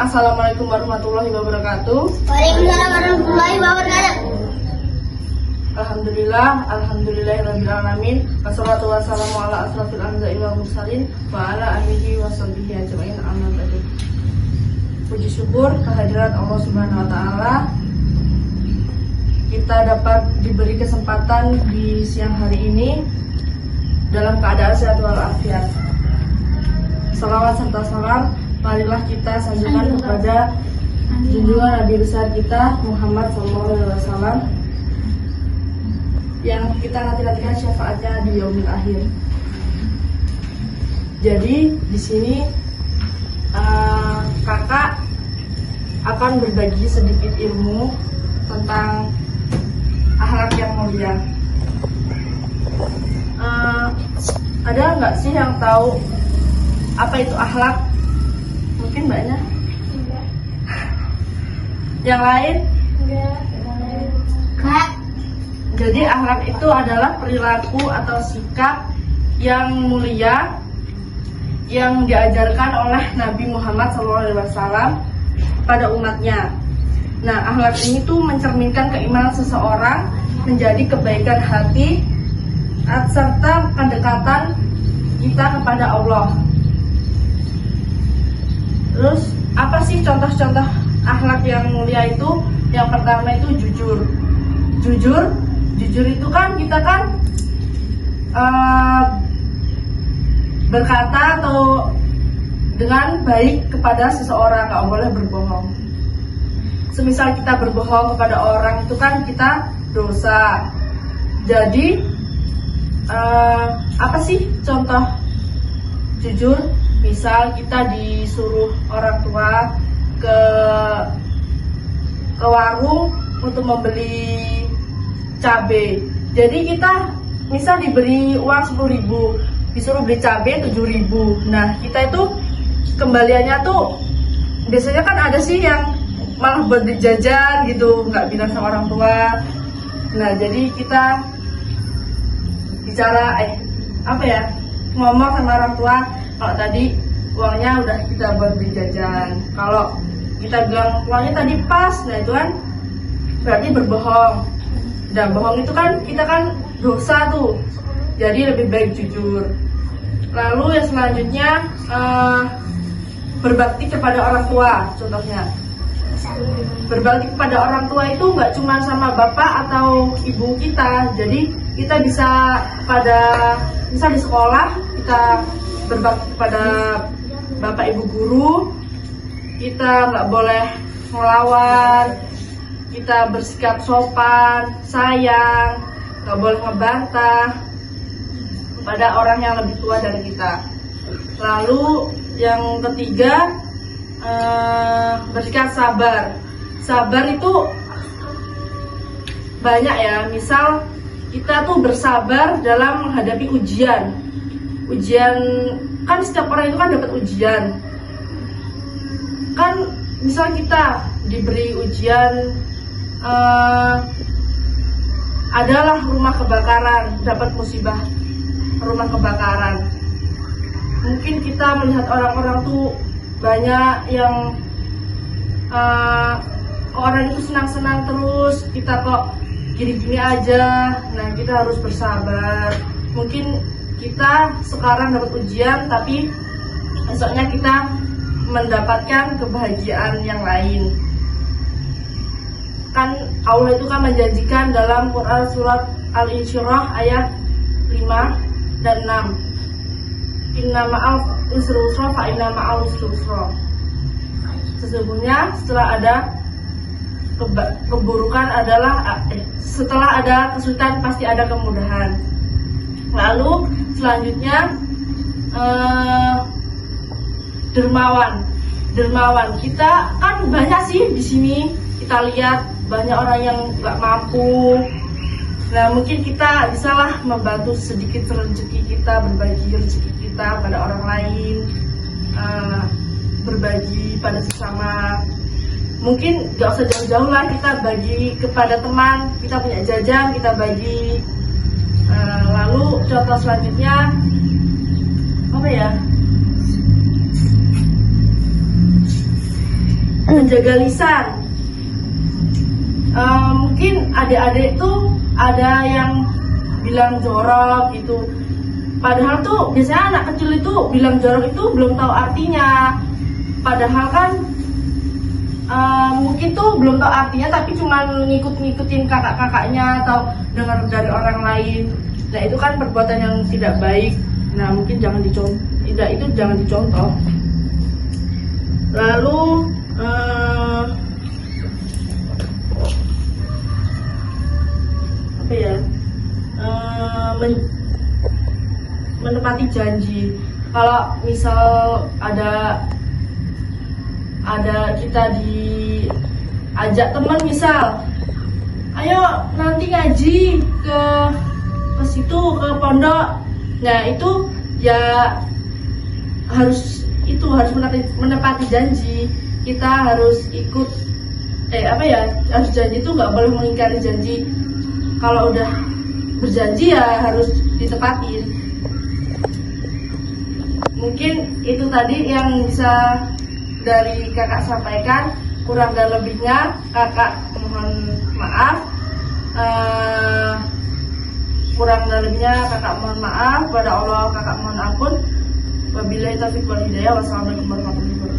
Assalamualaikum warahmatullahi wabarakatuh. Waalaikumsalam warahmatullahi wabarakatuh. Alhamdulillahirabbil alamin. Wassalatu wassalamu ala asrofil anbiya'i wal mursalin wa ala alihi washabihi ajmain. Amma ba'du. Puji syukur kehadirat Allah Subhanahu wa taala. Kita dapat diberi kesempatan di siang hari ini dalam keadaan sehat walafiat. Salawat serta salam marilah kita sanjungkan kepada junjungan Nabi besar kita Muhammad SAW yang kita nanti-nantikan syafaatnya di yaumil akhir. Jadi di sini kakak akan berbagi sedikit ilmu tentang akhlak yang mulia. Ada nggak sih yang tahu apa itu akhlak? Mungkin banyak. Yang lain? Kak, Jadi akhlak itu adalah perilaku atau sikap yang mulia yang diajarkan oleh Nabi Muhammad SAW pada umatnya. Nah, akhlak ini tuh mencerminkan keimanan seseorang, menjadi kebaikan hati, serta pendekatan kita kepada Allah. Terus apa sih contoh-contoh akhlak yang mulia itu? Yang pertama itu jujur. Jujur itu kan kita kan berkata atau dengan baik kepada seseorang, nggak boleh berbohong. Semisal kita berbohong kepada orang itu kan kita dosa. Jadi apa sih contoh jujur? Misal kita disuruh orang tua ke warung untuk membeli cabai. Jadi kita misal diberi uang 10.000, disuruh beli cabai 7.000. Nah, kita itu kembaliannya tuh biasanya kan ada sih yang malah buat jajan gitu, nggak bilang sama orang tua. Nah, jadi kita bicara ngomong sama orang tua, kalau tadi uangnya udah kita buat beli jajan. Kalau kita bilang uangnya tadi pas, nah itu kan berarti berbohong. Dan bohong itu kan kita kan dosa tuh. Jadi lebih baik jujur. Lalu yang selanjutnya berbakti kepada orang tua. Contohnya berbakti kepada orang tua itu nggak cuma sama bapak atau ibu kita. Jadi kita bisa misal di sekolah kita berbakti kepada bapak ibu guru. Kita nggak boleh melawan, kita bersikap sopan, sayang, nggak boleh ngebantah kepada orang yang lebih tua dari kita. Lalu yang ketiga, bersikap sabar. Sabar itu banyak ya. Misal kita tuh bersabar dalam menghadapi ujian. Ujian kan setiap orang itu kan dapat ujian. Kan misal kita diberi ujian, adalah rumah kebakaran, dapat musibah rumah kebakaran. Mungkin kita melihat orang-orang tuh banyak yang orang itu senang-senang terus, kita kok gini-gini aja. Nah, kita harus bersabar. Mungkin kita sekarang dapat ujian, tapi esoknya kita mendapatkan kebahagiaan yang lain. Kan Allah itu kan menjanjikan dalam Quran surat Al-Insyirah ayat 5 dan 6. Inna ma'al usri yusra fa inna ma'al usri yusra. Sesungguhnya setelah ada keburukan setelah ada kesulitan pasti ada kemudahan. Lalu selanjutnya dermawan. Kita kan banyak sih di sini, kita lihat banyak orang yang nggak mampu. Nah, mungkin kita bisalah membantu sedikit rezeki kita, berbagi rezeki kita pada orang lain, berbagi pada sesama. Mungkin nggak usah jauh-jauh lah, kita bagi kepada teman, kita punya jajan, kita bagi. Lalu contoh selanjutnya apa ya? menjaga lisan. Mungkin adik-adik tuh ada yang bilang jorok gitu. Padahal tuh biasanya anak kecil itu bilang jorok itu belum tahu artinya. Padahal kan mungkin tuh belum tahu artinya, tapi cuma ngikutin kakak-kakaknya atau dengar dari orang lain. Nah itu kan perbuatan yang tidak baik. Nah mungkin jangan dicontoh. Itu jangan dicontoh. Lalu apa ya? Menepati janji. Kalau misal ada kita diajak teman, misal ayo nanti ngaji ke situ, ke pondok. Nah itu ya harus menepati janji. Kita harus ikut harus janji itu nggak boleh mengingkari janji. Kalau udah berjanji ya harus ditepatin. Mungkin itu tadi yang bisa dari kakak sampaikan. Kurang dan lebihnya kakak mohon maaf. Kurang dan lebihnya kakak mohon maaf. Pada Allah kakak mohon ampun. Wabillahi taufiq wal hidayah. Wassalamualaikum warahmatullahi wabarakatuh.